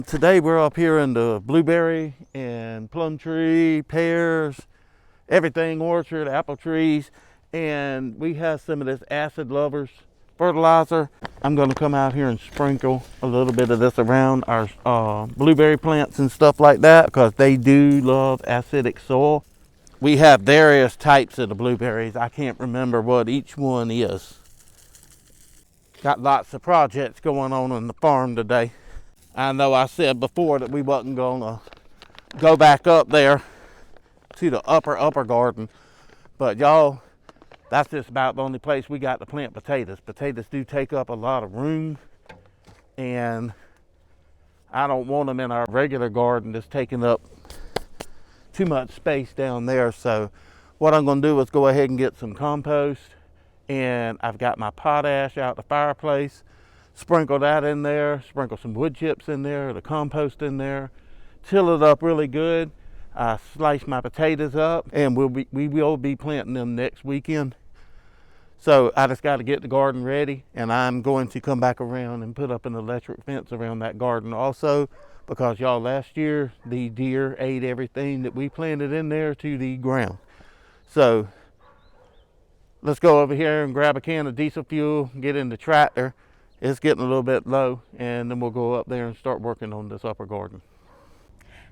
Today we're up here in the blueberry and plum tree, pears, everything orchard, apple trees, and we have some of this acid lovers fertilizer. I'm going to come out here and sprinkle a little bit of this around our blueberry plants and stuff like that because they do love acidic soil. We have various types of the blueberries. I can't remember what each one is. Got lots of projects going on the farm today. I know I said before that we wasn't gonna go back up there to the upper garden, but y'all, that's just about the only place we got to plant potatoes. Potatoes do take up a lot of room, and I don't want them in our regular garden just taking up too much space down there. So what I'm gonna do is go ahead and get some compost, and I've got my potash out the fireplace. Sprinkle that in there, sprinkle some wood chips in there, the compost in there, till it up really good. I slice my potatoes up, and we will be planting them next weekend. So I just got to get the garden ready, and I'm going to come back around and put up an electric fence around that garden also, because y'all, last year the deer ate everything that we planted in there to the ground. So let's go over here and grab a can of diesel fuel, get in the tractor. It's getting a little bit low, and then we'll go up there and start working on this upper garden.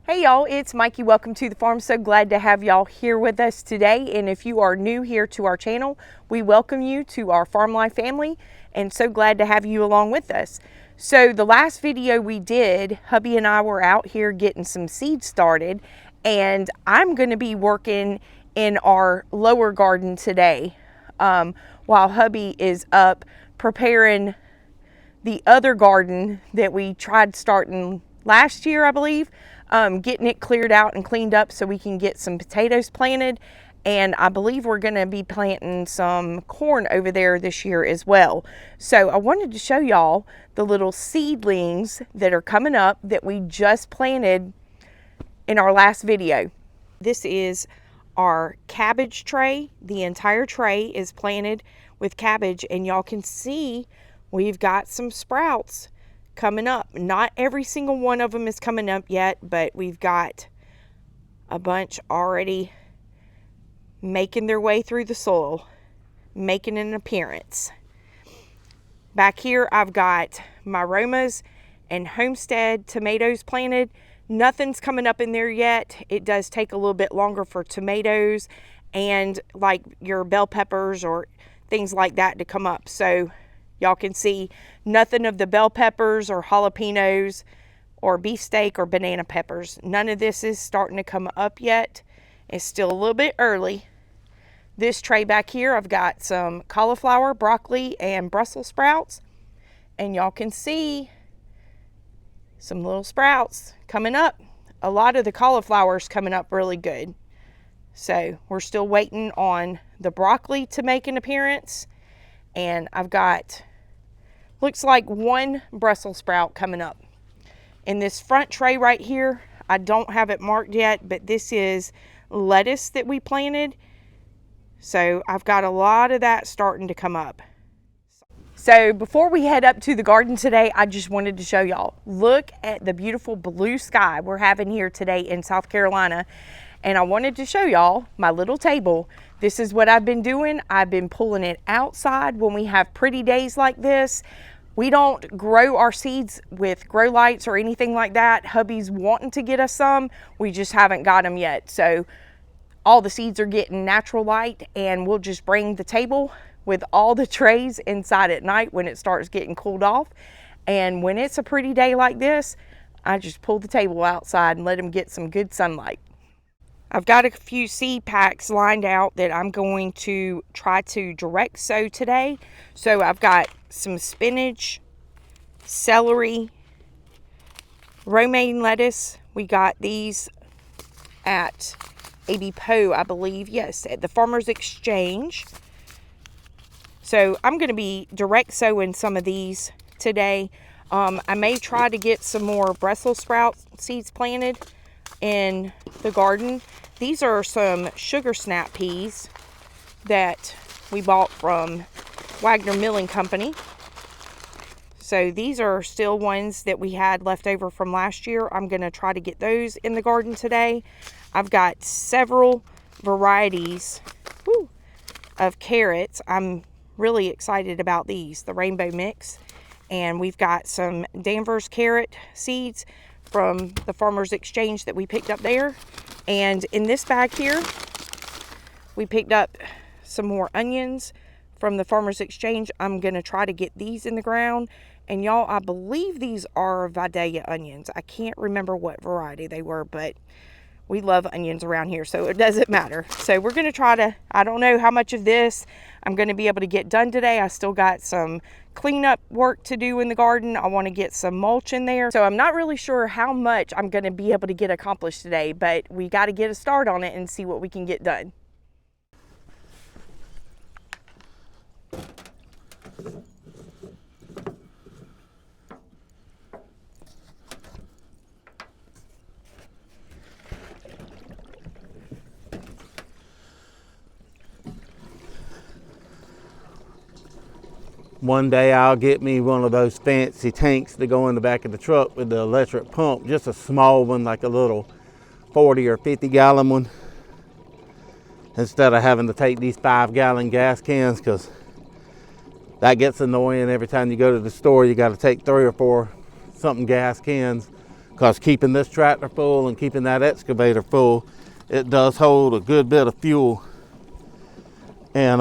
Hey y'all, it's Mikey. Welcome to the farm. So glad to have y'all here with us today. And if you are new here to our channel, we welcome you to our Farm Life family, and so glad to have you along with us. So the last video we did, hubby and I were out here getting some seeds started, and I'm going to be working in our lower garden today while hubby is up preparing the other garden that we tried starting last year, I believe, getting it cleared out and cleaned up so we can get some potatoes planted. And I believe we're going to be planting some corn over there this year as well. So I wanted to show y'all the little seedlings that are coming up that we just planted in our last video. This is our cabbage tray. The entire tray is planted with cabbage, and y'all can see we've got some sprouts coming up. Not every single one of them is coming up yet, but we've got a bunch already making their way through the soil, making an appearance. Back here, I've got my Romas and Homestead tomatoes planted. Nothing's coming up in there yet. It does take a little bit longer for tomatoes and like your bell peppers or things like that to come up. So y'all can see nothing of the bell peppers or jalapenos or beefsteak or banana peppers. None of this is starting to come up yet. It's still a little bit early. This tray back here, I've got some cauliflower, broccoli, and Brussels sprouts. And y'all can see some little sprouts coming up. A lot of the cauliflower's coming up really good. So we're still waiting on the broccoli to make an appearance. And I've got, looks like one Brussels sprout coming up. In this front tray right here, I don't have it marked yet, but this is lettuce that we planted. So I've got a lot of that starting to come up. So before we head up to the garden today, I just wanted to show y'all, look at the beautiful blue sky we're having here today in South Carolina. And I wanted to show y'all my little table. This is what I've been doing. I've been pulling it outside when we have pretty days like this. We don't grow our seeds with grow lights or anything like that. Hubby's wanting to get us some. We just haven't got them yet. So all the seeds are getting natural light, and we'll just bring the table with all the trays inside at night when it starts getting cooled off. And when it's a pretty day like this, I just pull the table outside and let them get some good sunlight. I've got a few seed packs lined out that I'm going to try to direct sow today. So I've got some spinach, celery, romaine lettuce. We got these at A.B. Poe, I believe. Yes, at the Farmer's Exchange. So I'm going to be direct sowing some of these today. I may try to get some more Brussels sprout seeds planted in the garden. These are some sugar snap peas that we bought from Wagner Milling Company. So these are still ones that we had left over from last year. I'm going to try to get those in the garden today. I've got several varieties of carrots. I'm really excited about these, the rainbow mix. And we've got some Danvers carrot seeds from the Farmers Exchange that we picked up there. And in this bag here, we picked up some more onions from the Farmers Exchange. I'm going to try to get these in the ground. And y'all, I believe these are Vidalia onions. I can't remember what variety they were, but we love onions around here, so it doesn't matter. So we're going to try to, I don't know how much of this I'm going to be able to get done today. I still got some cleanup work to do in the garden. I want to get some mulch in there. So I'm not really sure how much I'm going to be able to get accomplished today, but we got to get a start on it and see what we can get done. One day I'll get me one of those fancy tanks that go in the back of the truck with the electric pump, just a small one, like a little 40 or 50 gallon one, instead of having to take these 5-gallon gas cans, because that gets annoying. Every time you go to the store, you got to take 3 or 4 something gas cans, because keeping this tractor full and keeping that excavator full, it does hold a good bit of fuel. And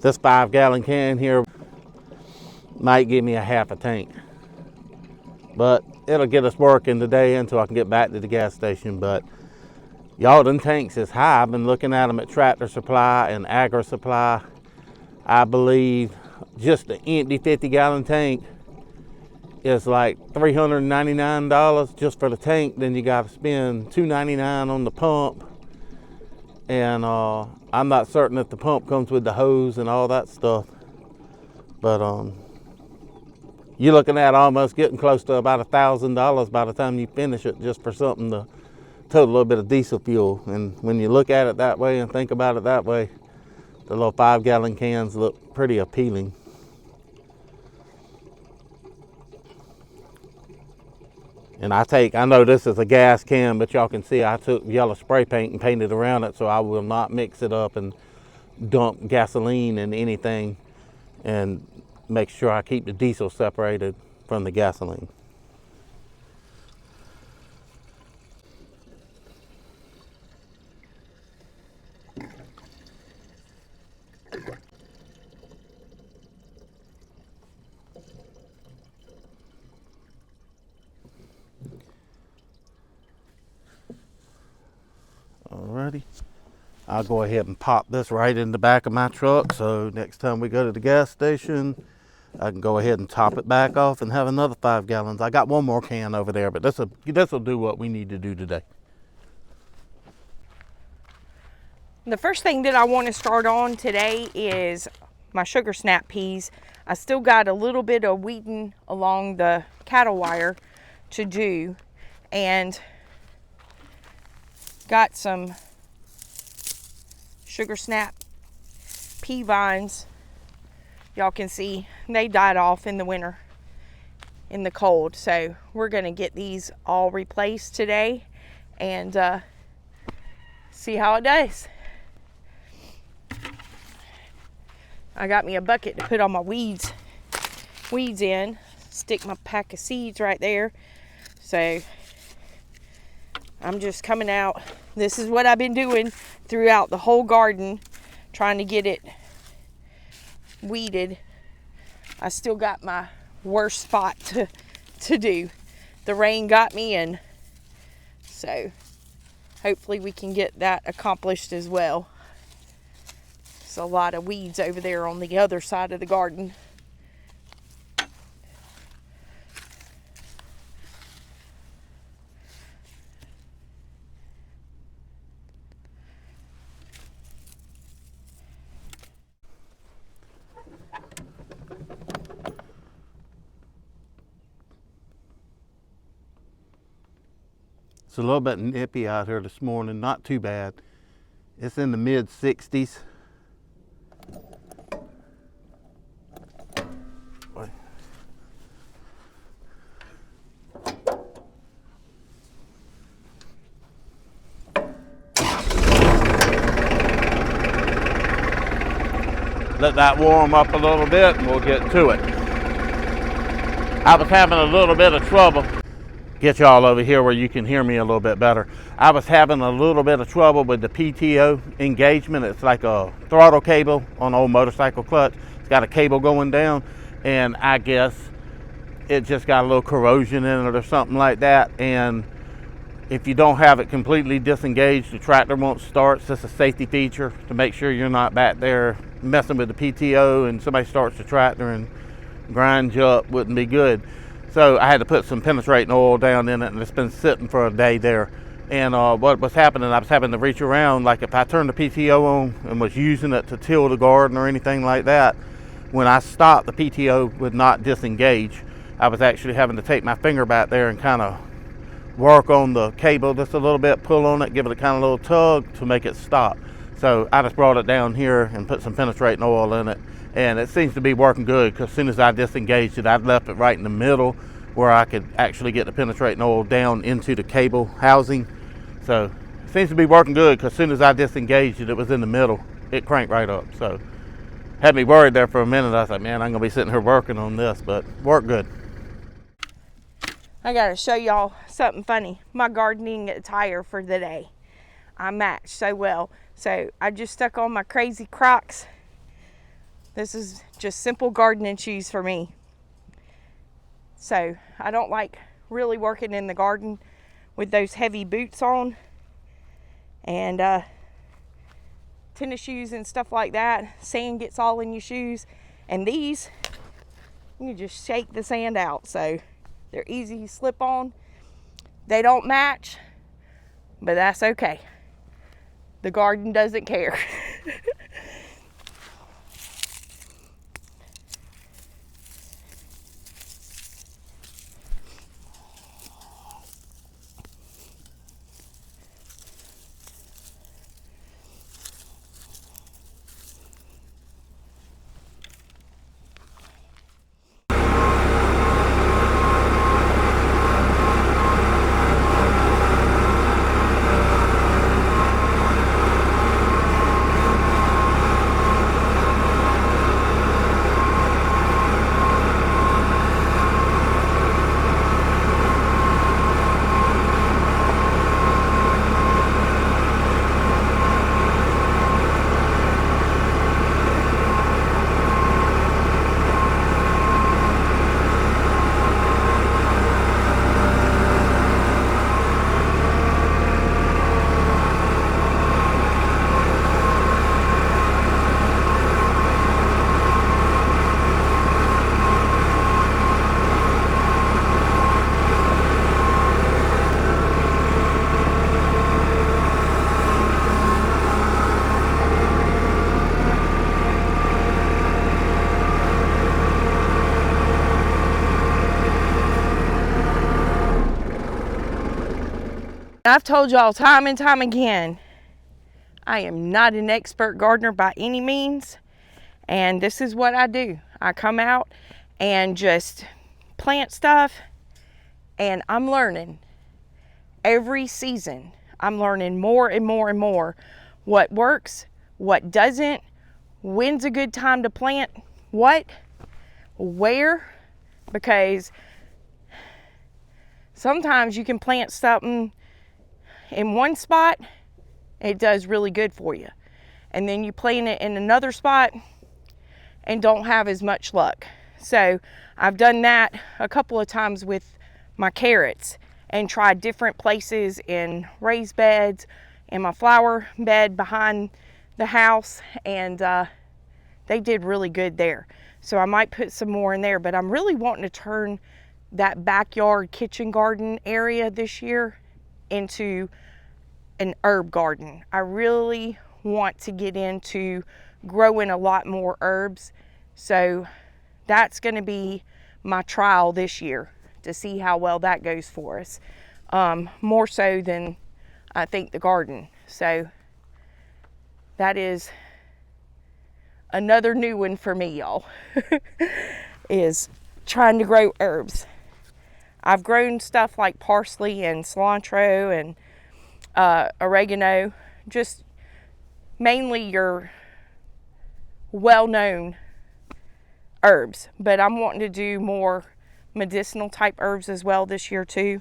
this 5-gallon can here might give me a half a tank, but it'll get us working today until I can get back to the gas station. But y'all, them tanks is high. I've been looking at them at Tractor Supply and Agri Supply. I believe just the empty 50-gallon tank is like $399 just for the tank. Then you got to spend $299 on the pump. And I'm not certain if the pump comes with the hose and all that stuff. But you're looking at almost getting close to about $1,000 by the time you finish it, just for something to total a little bit of diesel fuel. And when you look at it that way and think about it that way, the little 5-gallon cans look pretty appealing. And I know this is a gas can, but y'all can see I took yellow spray paint and painted around it, so I will not mix it up and dump gasoline in anything, and make sure I keep the diesel separated from the gasoline. Alrighty, I'll go ahead and pop this right in the back of my truck, so next time we go to the gas station, I can go ahead and top it back off and have another 5 gallons. I got one more can over there, but this'll do what we need to do today. The first thing that I want to start on today is my sugar snap peas. I still got a little bit of weeding along the cattle wire to do, and got some sugar snap pea vines. Y'all can see they died off in the winter in the cold, so we're gonna get these all replaced today and see how it does. I got me a bucket to put all my weeds in, stick my pack of seeds right there. So I'm just coming out. This is what I've been doing throughout the whole garden, trying to get it weeded. I still got my worst spot to do. The rain got me, and so hopefully we can get that accomplished as well. There's a lot of weeds over there on the other side of the garden. It's a little bit nippy out here this morning, not too bad. It's in the mid 60s. let that warm up a little bit and we'll get to it. I was having a little bit of trouble. Get y'all over here where you can hear me a little bit better. I was having a little bit of trouble with the PTO engagement. It's like a throttle cable on an old motorcycle clutch. It's got a cable going down, and I guess it just got a little corrosion in it or something like that. And if you don't have it completely disengaged, the tractor won't start. It's just a safety feature to make sure you're not back there messing with the PTO and somebody starts the tractor and grinds you up. Wouldn't be good. So I had to put some penetrating oil down in it, and it's been sitting for a day there. And what was happening, I was having to reach around, like if I turned the PTO on and was using it to till the garden or anything like that, when I stopped, the PTO would not disengage. I was actually having to take my finger back there and kind of work on the cable just a little bit, pull on it, give it a kind of little tug to make it stop. So I just brought it down here and put some penetrating oil in it, and it seems to be working good, because as soon as I disengaged it, I'd left it right in the middle where I could actually get the penetrating oil down into the cable housing. So it seems to be working good, because as soon as I disengaged it, it was in the middle. It cranked right up. So had me worried there for a minute. I was like, man, I'm gonna be sitting here working on this, but worked good. I gotta show y'all something funny. My gardening attire for the day. I match so well. So I just stuck on my crazy Crocs. This is just simple gardening shoes for me. So I don't like really working in the garden with those heavy boots on and tennis shoes and stuff like that. Sand gets all in your shoes, and these, you can just shake the sand out. So they're easy to slip on. They don't match, but that's okay. The garden doesn't care. I've told y'all time and time again, I am not an expert gardener by any means, and this is what I do. I come out and just plant stuff, and I'm learning every season. I'm learning more and more and more what works, what doesn't, when's a good time to plant what, where, because sometimes you can plant something in one spot, it does really good for you, and then you plant it in another spot and don't have as much luck. So I've done that a couple of times with my carrots and tried different places in raised beds, in my flower bed behind the house, and they did really good there. So I might put some more in there, but I'm really wanting to turn that backyard kitchen garden area this year into an herb garden. I really want to get into growing a lot more herbs. So that's going to be my trial this year to see how well that goes for us. More so than I think the garden. So that is another new one for me, y'all, is trying to grow herbs. I've grown stuff like parsley and cilantro and oregano, just mainly your well-known herbs, but I'm wanting to do more medicinal type herbs as well this year too,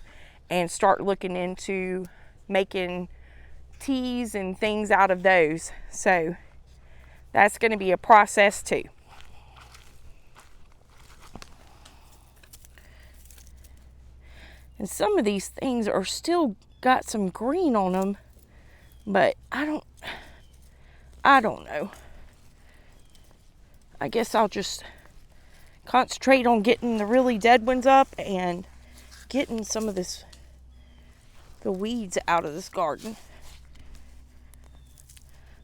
and start looking into making teas and things out of those. So that's going to be a process too. And some of these things are still got some green on them, but I don't know. I guess I'll just concentrate on getting the really dead ones up and getting some of the weeds out of this garden.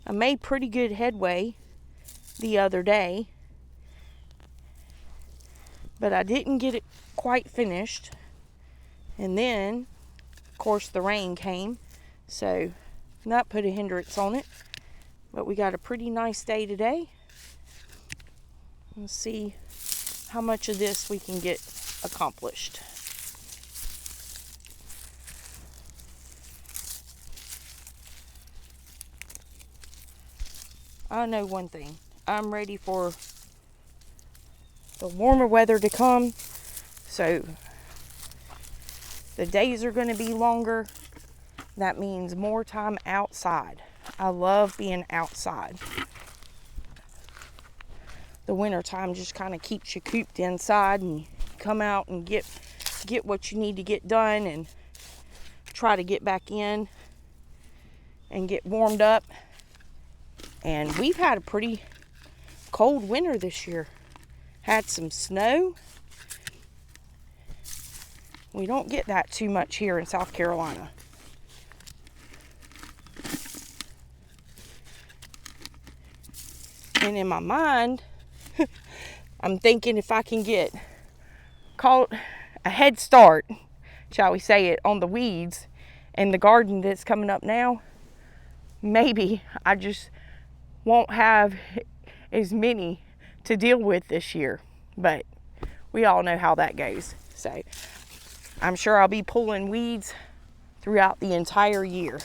I made pretty good headway the other day, but I didn't get it quite finished. And then, of course, the rain came, so that put a hindrance on it. But we got a pretty nice day today. Let's see how much of this we can get accomplished. I know one thing. I'm ready for the warmer weather to come, so the days are going to be longer. That means more time outside. I love being outside. The winter time just kind of keeps you cooped inside, and you come out and get what you need to get done and try to get back in and get warmed up. And we've had a pretty cold winter this year. Had some snow. We don't get that too much here in South Carolina. And in my mind, I'm thinking if I can get caught a head start, shall we say it, on the weeds in the garden that's coming up now, maybe I just won't have as many to deal with this year. But we all know how that goes. So I'm sure I'll be pulling weeds throughout the entire year.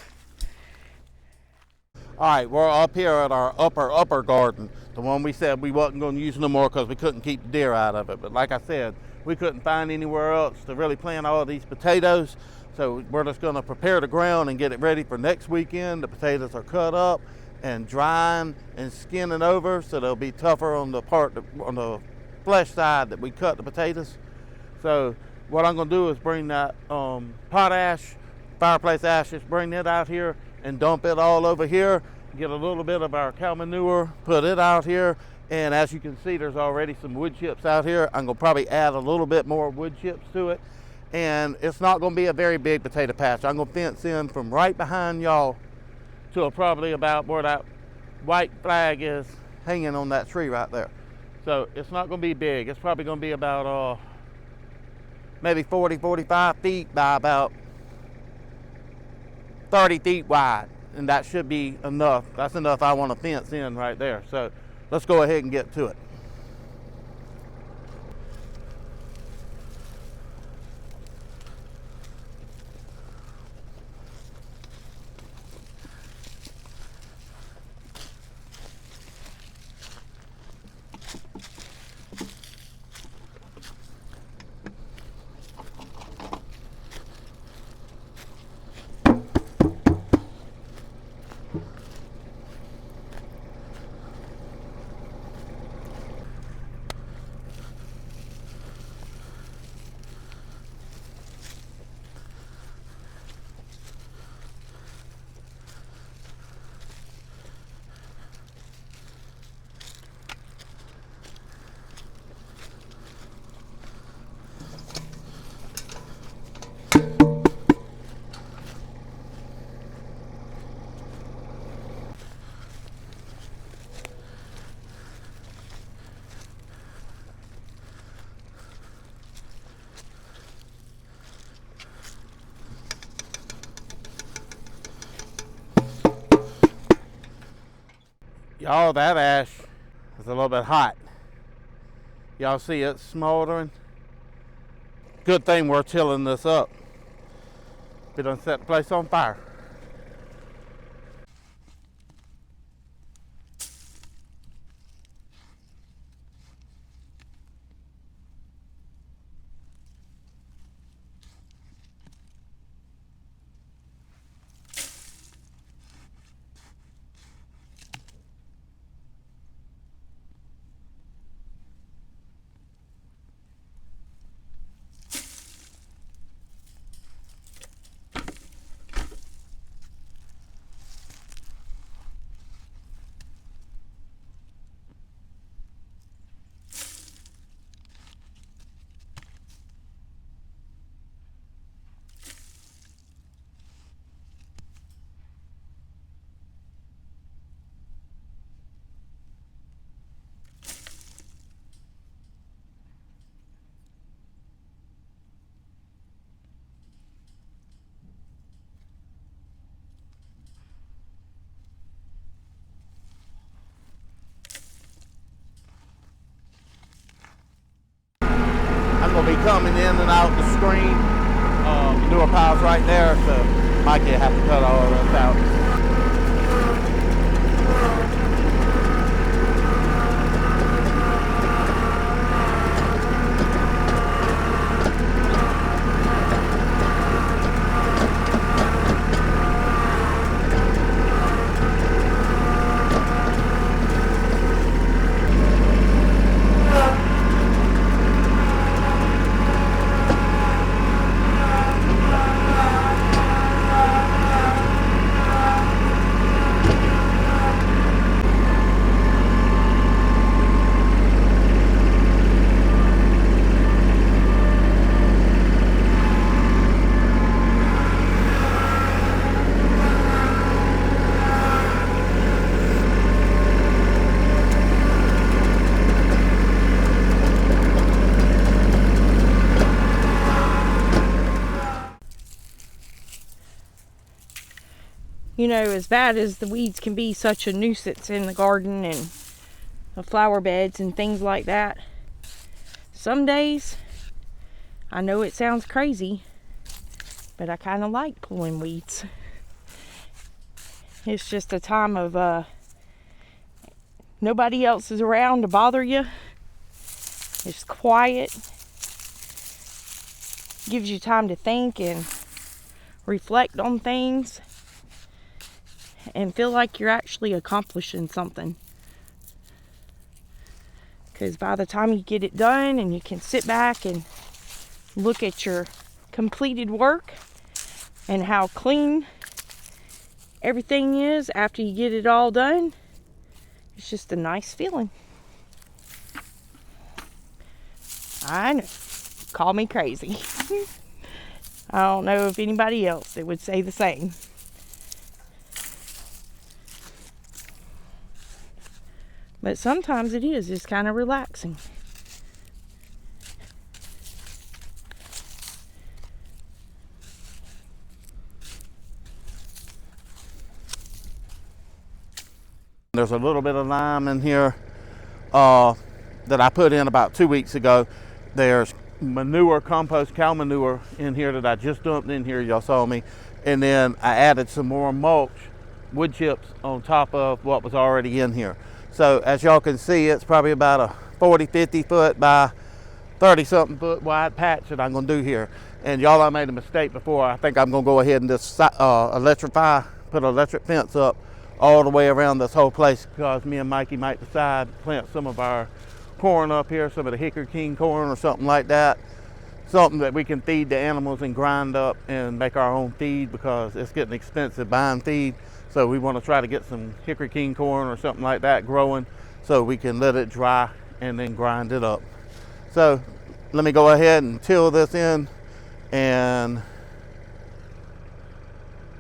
All right, we're up here at our upper garden, the one we said we wasn't going to use no more because we couldn't keep the deer out of it. But like I said, we couldn't find anywhere else to really plant all of these potatoes. So we're just going to prepare the ground and get it ready for next weekend. The potatoes are cut up and drying and skinning over, so they'll be tougher on the flesh side that we cut the potatoes. So what I'm going to do is bring that potash, fireplace ashes, bring it out here and dump it all over here. Get a little bit of our cow manure, put it out here, and as you can see, there's already some wood chips out here. I'm going to probably add a little bit more wood chips to it, and it's not going to be a very big potato patch. I'm going to fence in from right behind y'all to probably about where that white flag is hanging on that tree right there. So it's not going to be big. It's probably going to be about maybe 45 feet by about 30 feet wide, and that should be enough. That's enough I want to fence in right there. So let's go ahead and get to it. Y'all, that ash is a little bit hot. Y'all see it smoldering? Good thing we're tilling this up. We done set the place on fire. coming in and out the screen. Manure piles right there, so Mikey will have to cut all of this out. You know, as bad as the weeds can be such a nuisance in the garden and the flower beds and things like that, some days, I know it sounds crazy, but I kind of like pulling weeds. It's just a time of nobody else is around to bother you. It's quiet. Gives you time to think and reflect on things and feel like you're actually accomplishing something. Because by the time you get it done and you can sit back and look at your completed work and how clean everything is after you get it all done, it's just a nice feeling. I know, call me crazy. I don't know if anybody else that would say the same. But sometimes it is just kind of relaxing. There's a little bit of lime in here that I put in about 2 weeks ago. There's manure, compost cow manure in here that I just dumped in here, y'all saw me. And then I added some more mulch, wood chips on top of what was already in here. So as y'all can see, it's probably about a 40, 50 foot by 30 something foot wide patch that I'm gonna do here. And y'all, I made a mistake before. I think I'm gonna go ahead and just put an electric fence up all the way around this whole place, because me and Mikey might decide to plant some of our corn up here, some of the Hickory King corn or something like that. Something that we can feed the animals and grind up and make our own feed, because it's getting expensive buying feed. So we want to try to get some Hickory King corn or something like that growing so we can let it dry and then grind it up. So let me go ahead and till this in, and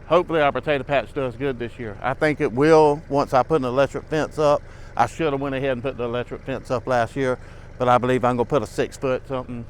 hopefully our potato patch does good this year. I think it will once I put an electric fence up. I should have went ahead and put the electric fence up last year, but I believe I'm gonna put a 6 foot something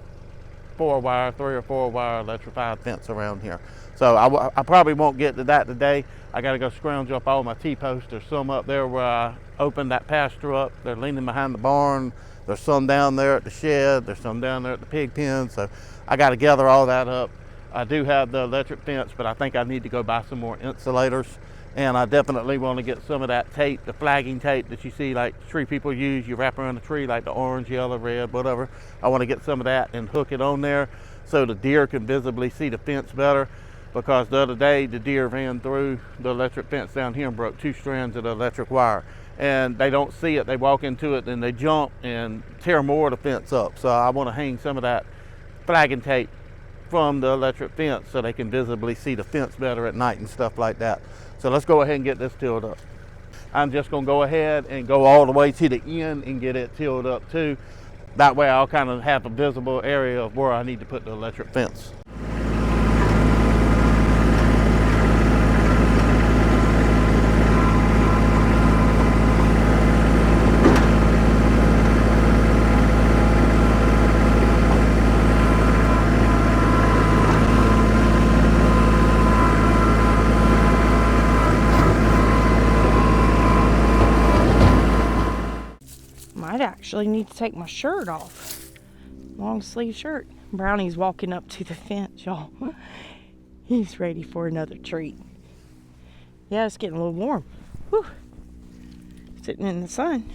4-wire, 3 or 4 wire electrified fence around here. So I probably won't get to that today. I gotta go scrounge up all my T-posts. There's some up there where I opened that pasture up. They're leaning behind the barn. There's some down there at the shed. There's some down there at the pig pen. So I gotta gather all that up. I do have the electric fence, but I think I need to go buy some more insulators. And I definitely want to get some of that tape, the flagging tape that you see like tree people use. You wrap around the tree like the orange, yellow, red, whatever. I want to get some of that and hook it on there so the deer can visibly see the fence better. Because the other day the deer ran through the electric fence down here and broke 2 strands of the electric wire. And they don't see it. They walk into it and they jump and tear more of the fence up. So I want to hang some of that flagging tape from the electric fence so they can visibly see the fence better at night and stuff like that. So let's go ahead and get this tilled up. I'm just gonna go ahead and go all the way to the end and get it tilled up too. That way I'll kind of have a visible area of where I need to put the electric fence. Might actually need to take my shirt off. long sleeve shirt. Brownie's walking up to the fence, y'all. He's ready for another treat. Yeah, it's getting a little warm. Whew. Sitting in the sun.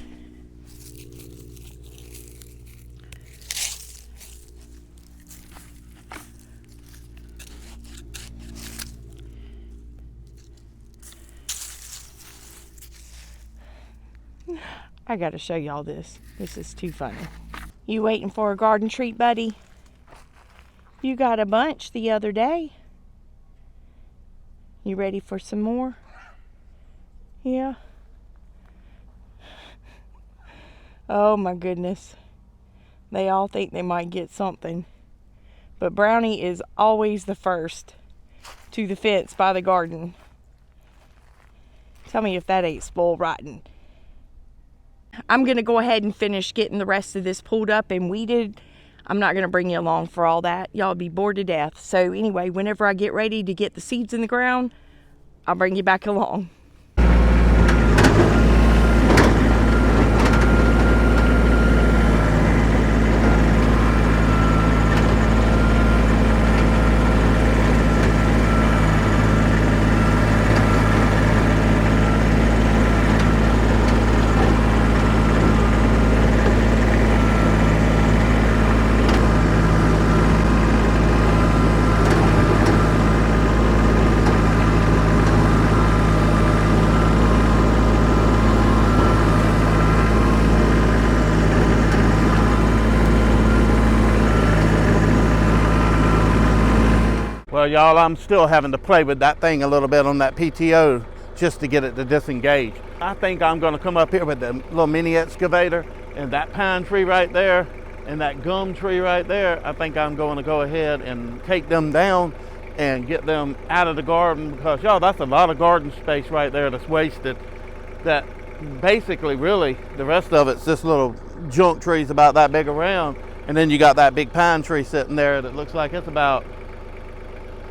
I gotta show y'all this. This is too funny. You waiting for a garden treat, buddy? You got a bunch the other day. You ready for some more? Yeah. Oh my goodness. They all think they might get something. But Brownie is always the first to the fence by the garden. Tell me if that ain't spoiled rotten. I'm going to go ahead and finish getting the rest of this pulled up and weeded. I'm not going to bring you along for all that. Y'all be bored to death. So anyway, whenever I get ready to get the seeds in the ground, I'll bring you back along. Well, y'all, I'm still having to play with that thing a little bit on that PTO just to get it to disengage. I think I'm going to come up here with the little mini excavator and that pine tree right there and that gum tree right there. I think I'm going to go ahead and take them down and get them out of the garden, because y'all, that's a lot of garden space right there that's wasted. That basically, really, the rest of it's just little junk trees about that big around, and then you got that big pine tree sitting there that looks like it's about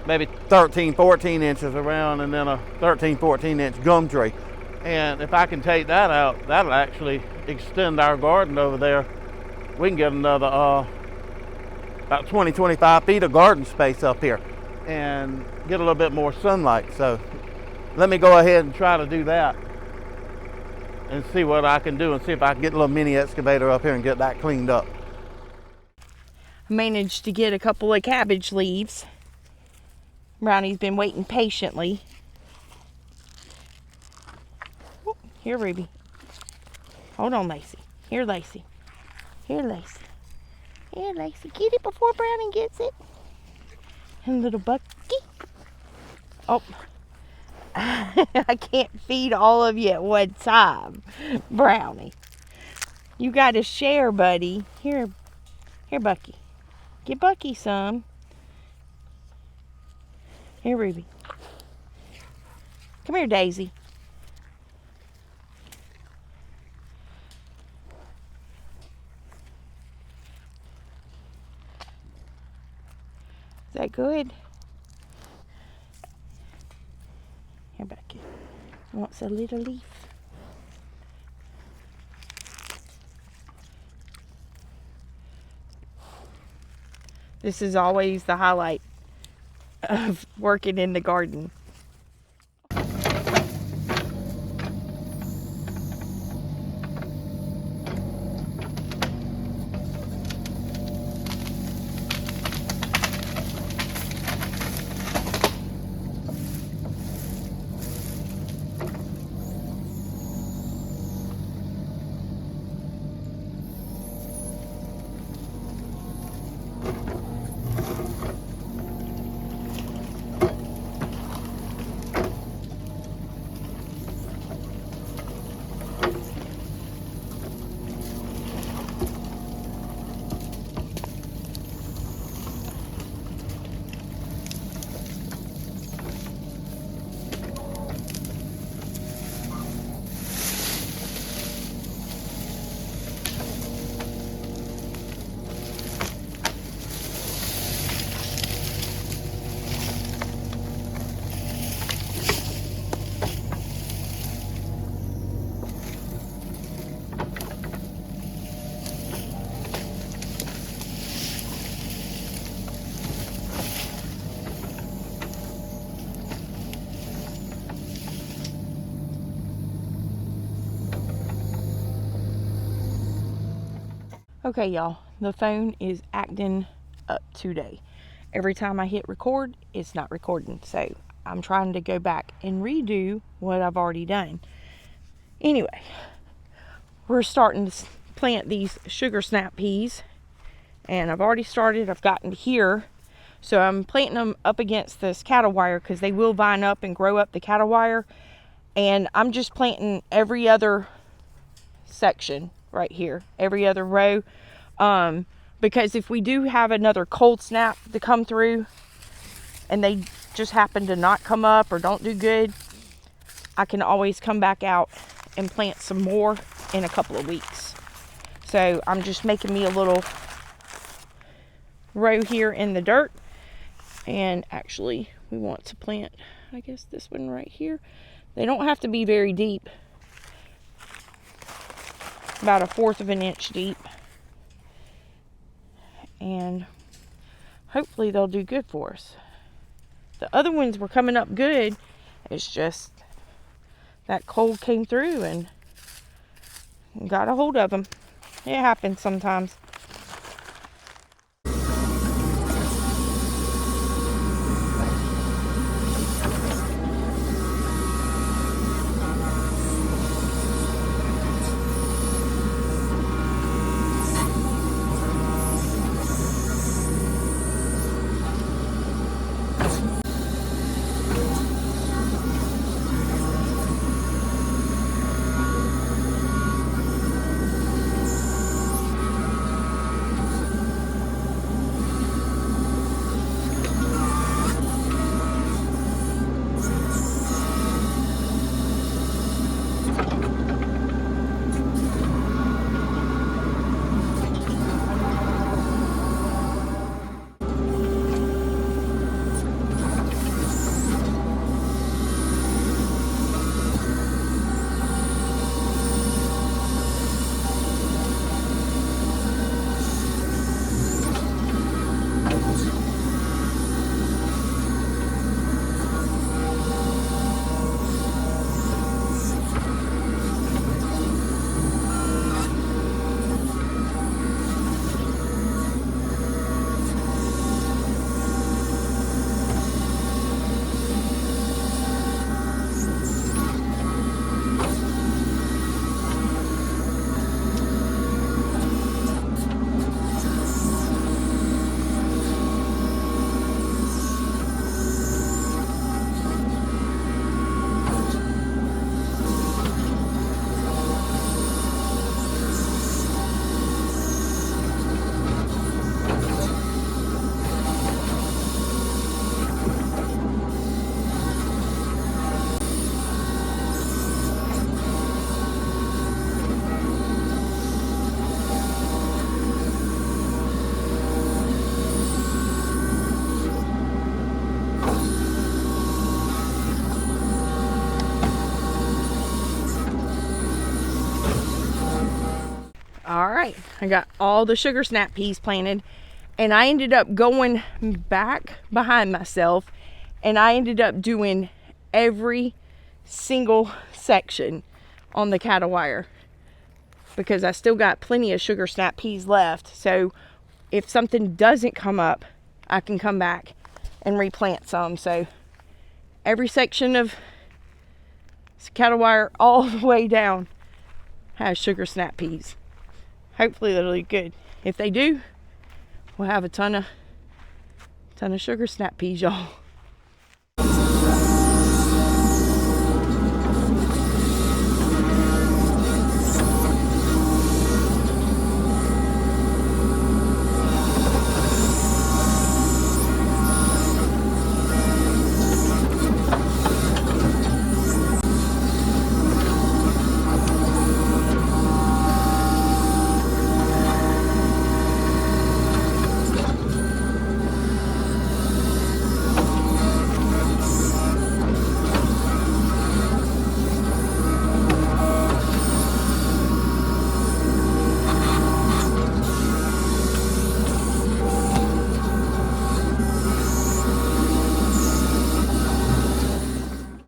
maybe 13, 14 inches around, and then a 13, 14 inch gum tree. And if I can take that out, that'll actually extend our garden over there. We can get another about 20, 25 feet of garden space up here and get a little bit more sunlight. So let me go ahead and try to do that and see what I can do and see if I can get a little mini excavator up here and get that cleaned up. I managed to get a couple of cabbage leaves. Brownie's been waiting patiently. Oh, here, Ruby. Hold on, Lacey. Here, Lacey. Here, Lacey. Here, Lacey. Get it before Brownie gets it. And little Bucky. Oh. I can't feed all of you at one time, Brownie. You got to share, buddy. Here, Bucky. Get Bucky some. Here, Ruby. Come here, Daisy. Is that good? Here, Bucky. Wants a little leaf. This is always the highlight of working in the garden. Okay, y'all, the phone is acting up today. Every time I hit record, it's not recording. So I'm trying to go back and redo what I've already done. Anyway, we're starting to plant these sugar snap peas. And I've already started. I've gotten to here. So I'm planting them up against this cattle wire because they will vine up and grow up the cattle wire. And I'm just planting every other section right here, every other row, because if we do have another cold snap to come through and they just happen to not come up or don't do good, I can always come back out and plant some more in a couple of weeks. So I'm just making me a little row here in the dirt, and actually we want to plant, I guess, this one right here. They don't have to be very deep, about 1/4 of an inch deep, and hopefully they'll do good for us. The other ones were coming up good. It's just that cold came through and got a hold of them. It happens sometimes. All right, I got all the sugar snap peas planted, and I ended up going back behind myself, and I ended up doing every single section on the cattle wire because I still got plenty of sugar snap peas left. So if something doesn't come up, I can come back and replant some. So every section of cattle wire all the way down has sugar snap peas. Hopefully that'll be good. If they do, we'll have a ton of sugar snap peas, y'all.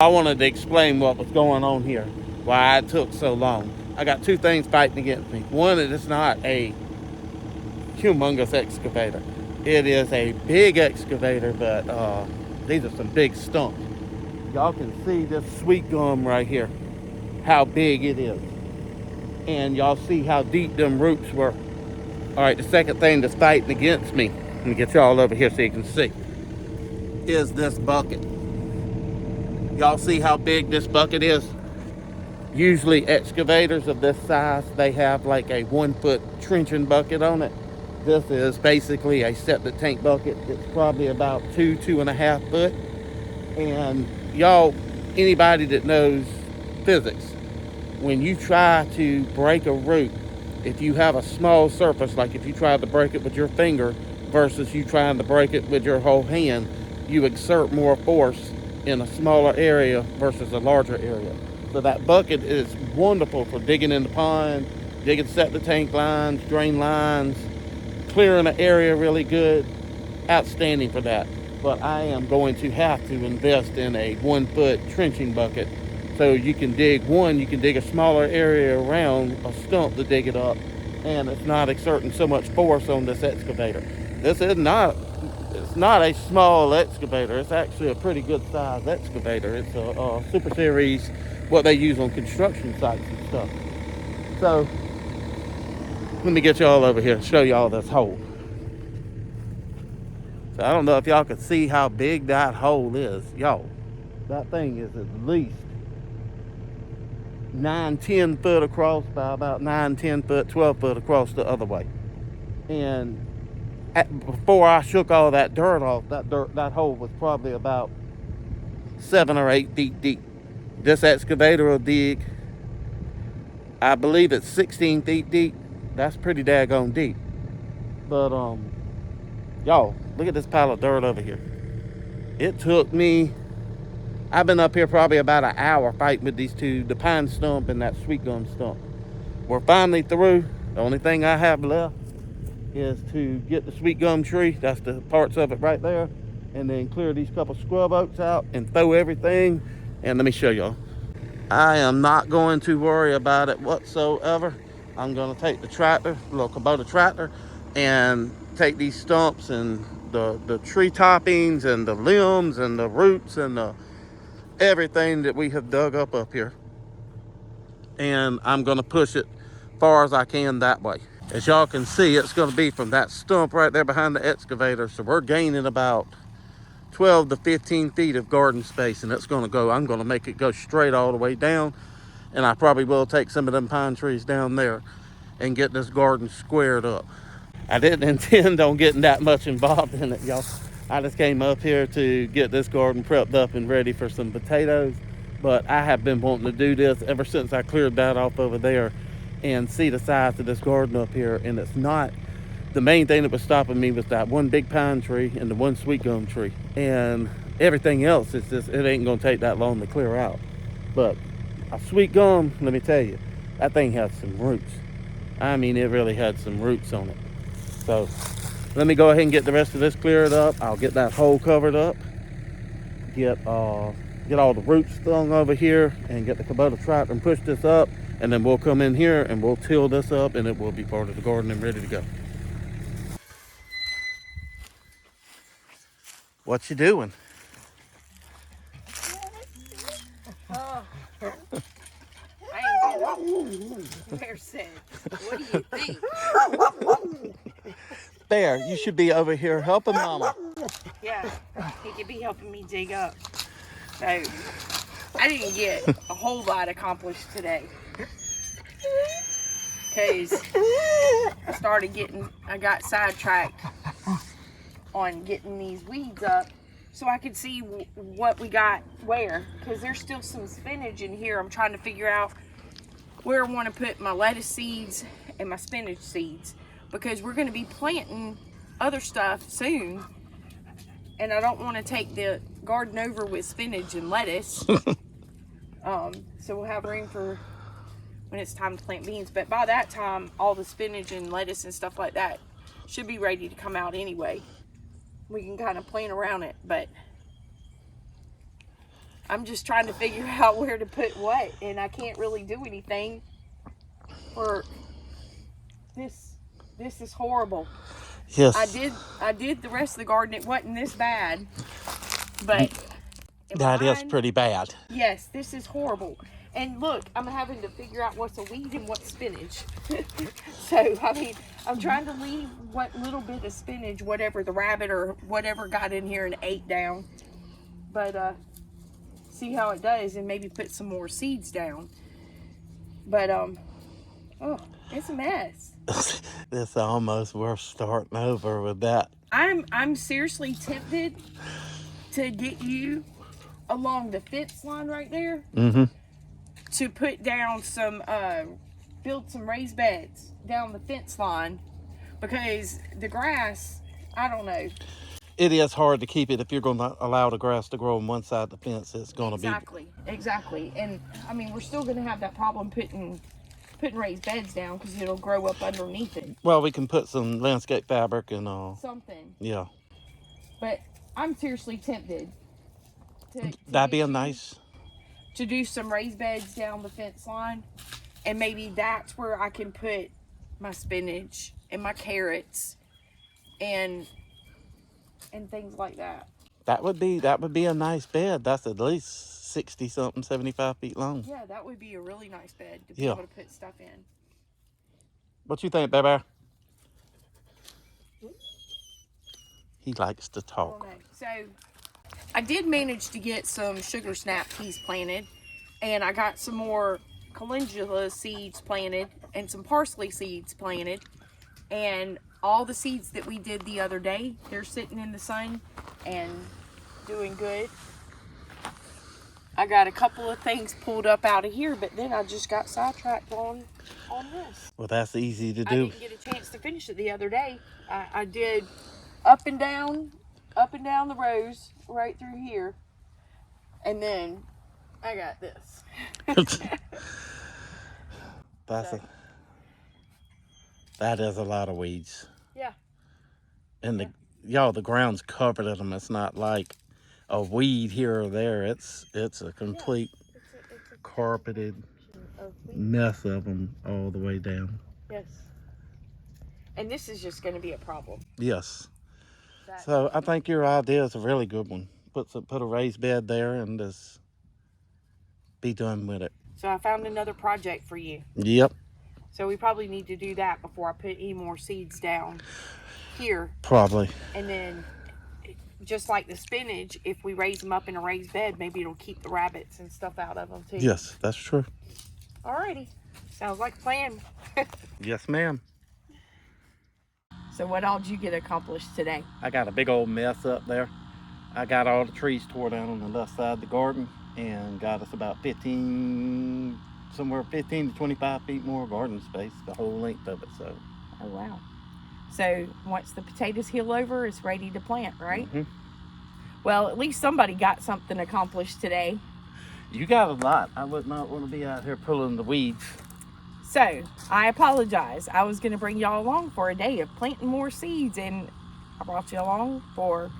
I wanted to explain what was going on here, why it took so long. I got two things fighting against me. One is it's not a humongous excavator. It is a big excavator, but these are some big stumps. Y'all can see this sweet gum right here, how big it is. And y'all see how deep them roots were. All right, the second thing that's fighting against me, let me get y'all over here so you can see, is this bucket. Y'all see how big this bucket is? Usually excavators of this size, they have like a 1 foot trenching bucket on it. This is basically a septic tank bucket. It's probably about 2.5 foot. And y'all, anybody that knows physics, when you try to break a root, if you have a small surface, like if you try to break it with your finger versus you trying to break it with your whole hand, you exert more force in a smaller area versus a larger area. So that bucket is wonderful for digging in the pond, digging septic tank lines, drain lines, clearing an area really good. Outstanding for that. But I am going to have to invest in a 1 foot trenching bucket. So you can dig a smaller area around a stump to dig it up, and it's not exerting so much force on this excavator. It's not a small excavator. It's actually a pretty good sized excavator. It's a Super Series, what they use on construction sites and stuff. So let me get y'all over here and show y'all this hole. So I don't know if y'all can see how big that hole is. Y'all, that thing is at least 9-10 foot across by about 9-10 foot, 12 foot across the other way. And before I shook all that dirt off, that hole was probably about 7 or 8 feet deep. This excavator will dig, I believe it's 16 feet deep. That's pretty daggone deep. But y'all, look at this pile of dirt over here. It took me, I've been up here probably about an hour fighting with these two, the pine stump and that sweet gum stump. We're finally through. The only thing I have left is to get the sweet gum tree, that's the parts of it right there, and then clear these couple scrub oaks out and throw everything. And let me show y'all. I am not going to worry about it whatsoever. I'm going to take the tractor, the little Kubota tractor, and take these stumps and the tree toppings and the limbs and the roots and everything that we have dug up here, and I'm going to push it far as I can that way. As y'all can see, it's going to be from that stump right there behind the excavator. So we're gaining about 12 to 15 feet of garden space, and it's going to go, I'm going to make it go straight all the way down. And I probably will take some of them pine trees down there and get this garden squared up. I didn't intend on getting that much involved in it, y'all. I just came up here to get this garden prepped up and ready for some potatoes. But I have been wanting to do this ever since I cleared that off over there and see the size of this garden up here. And it's not, the main thing that was stopping me was that one big pine tree and the one sweet gum tree. And everything else, it's just, it ain't gonna take that long to clear out. But a sweet gum, let me tell you, that thing had some roots. I mean, it really had some roots on it. So let me go ahead and get the rest of this cleared up. I'll get that hole covered up, get all the roots thrown over here, and get the Kubota tractor and push this up, and then we'll come in here and we'll till this up, and it will be part of the garden and ready to go. What you doing? Bear said, what do you think? Bear, you should be over here helping Mama. Yeah, he could be helping me dig up. So, I didn't get a whole lot accomplished today. Because I got sidetracked on getting these weeds up so I could see what we got where. Because there's still some spinach in here. I'm trying to figure out where I want to put my lettuce seeds and my spinach seeds, because we're going to be planting other stuff soon, and I don't want to take the garden over with spinach and lettuce. So we'll have room for when it's time to plant beans. But by that time, all the spinach and lettuce and stuff like that should be ready to come out anyway. We can kind of plan around it, but I'm just trying to figure out where to put what, and I can't really do anything for this This is horrible. Yes. I did the rest of the garden. It wasn't this bad, but That is pretty bad. Yes, this is horrible. And look, I'm having to figure out what's a weed and what's spinach. So, I mean, I'm trying to leave what little bit of spinach, whatever the rabbit or whatever got in here and ate down. But, see how it does and maybe put some more seeds down. But, oh, it's a mess. It's almost worth starting over with that. I'm seriously tempted to get you along the fence line right there. Mm-hmm. To put down some, build some raised beds down the fence line, because the grass, I don't know. It is hard to keep it if you're going to allow the grass to grow on one side of the fence. It's going to be Exactly. And I mean, we're still going to have that problem putting raised beds down because it'll grow up underneath it. Well, we can put some landscape fabric and something. Yeah. But I'm seriously tempted to that'd be a nice. To do some raised beds down the fence line, and maybe that's where I can put my spinach and my carrots and things like that. That would be a nice bed. That's at least 60 something, 75 feet long. Yeah, that would be a really nice bed to be able to put stuff in. What you think, baby? He likes to talk. Oh, no. So I did manage to get some sugar snap peas planted, and I got some more calendula seeds planted and some parsley seeds planted, and all the seeds that we did the other day, they're sitting in the sun and doing good. I got a couple of things pulled up out of here, but then I just got sidetracked on this. Well, that's easy to do. I didn't get a chance to finish it the other day. I did up and down the rows right through here, and then I got this. That is a lot of weeds. Yeah. And the ground's covered in them. It's not like a weed here or there. It's a complete it's a carpeted mess of them all the way down. Yes. And this is just going to be a problem. Yes. So I think your idea is a really good one. Put a raised bed there and just be done with it. So I found another project for you. Yep. So we probably need to do that before I put any more seeds down here. Probably. And then, just like the spinach, if we raise them up in a raised bed, maybe it'll keep the rabbits and stuff out of them too. Yes, that's true. Alrighty. Sounds like a plan. Yes, ma'am. So what all did you get accomplished today? I got a big old mess up there. I got all the trees tore down on the left side of the garden and got us about 15 to 25 feet more garden space, the whole length of it. So. Oh, wow. So once the potatoes heal over, it's ready to plant, right? Mm-hmm. Well, at least somebody got something accomplished today. You got a lot. I would not want to be out here pulling the weeds. So, I apologize. I was going to bring y'all along for a day of planting more seeds, and I brought you along for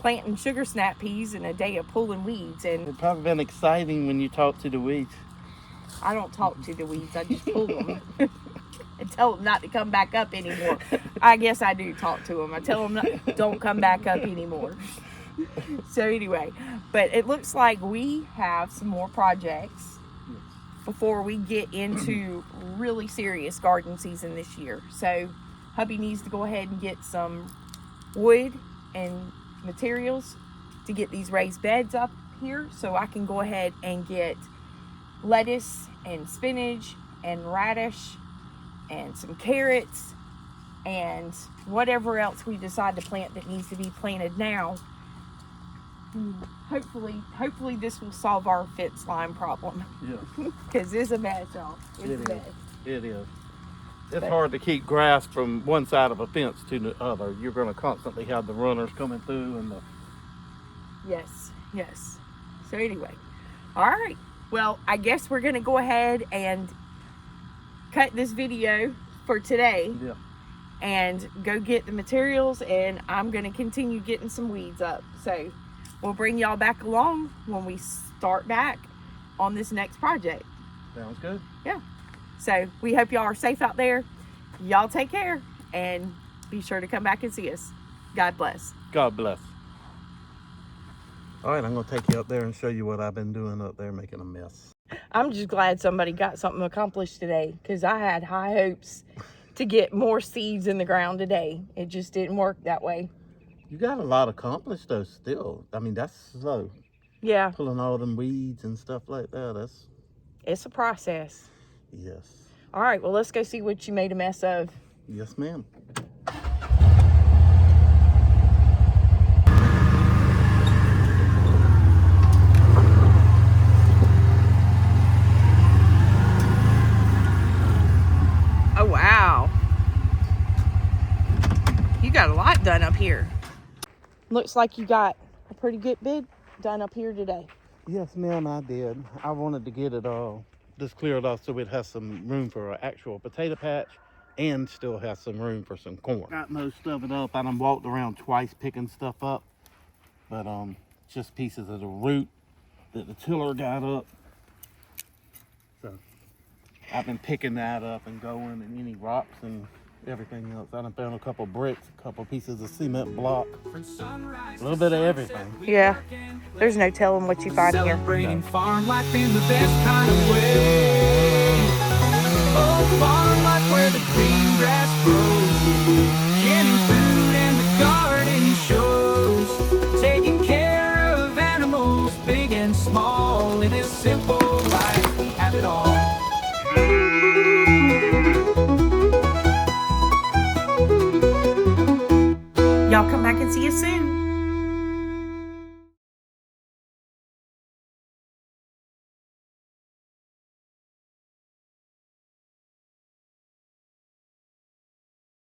planting sugar snap peas and a day of pulling weeds. And It'd probably been exciting when you talked to the weeds. I don't talk to the weeds. I just pull them and tell them not to come back up anymore. I guess I do talk to them. I tell them don't come back up anymore. So anyway, but it looks like we have some more projects before we get into really serious garden season this year. So hubby needs to go ahead and get some wood and materials to get these raised beds up here, so I can go ahead and get lettuce and spinach and radish and some carrots and whatever else we decide to plant that needs to be planted now. Hopefully this will solve our fence line problem. Yeah. Because it's a mess, y'all. It's a mess. It is. It's hard to keep grass from one side of a fence to the other. You're going to constantly have the runners coming through and the... Yes. So anyway, all right. Well, I guess we're going to go ahead and cut this video for today. Yeah. And go get the materials, and I'm going to continue getting some weeds up. So we'll bring y'all back along when we start back on this next project. Sounds good. Yeah. So we hope y'all are safe out there, y'all take care and be sure to come back and see us. God bless. God bless. All right, I'm going to take you up there and show you what I've been doing up there, making a mess. I'm just glad somebody got something accomplished today, because I had high hopes to get more seeds in the ground today. It just didn't work that way. You got a lot accomplished, though, still. I mean, that's slow. Yeah. Pulling all them weeds and stuff like that, It's a process. Yes. All right, well, let's go see what you made a mess of. Yes, ma'am. Oh, wow. You got a lot done up here. Looks like you got a pretty good bit done up here today. Yes, ma'am, I did. I wanted to get it all just cleared off so it has some room for an actual potato patch and still has some room for some corn. Got most of it up. I done walked around twice picking stuff up, but just pieces of the root that the tiller got up. So I've been picking that up and going, and any rocks and everything else. I done found a couple bricks, a couple pieces of cement block, a little bit of everything. Yeah, there's no telling what you find here. Celebrating farm life in the best kind of way. Oh, farm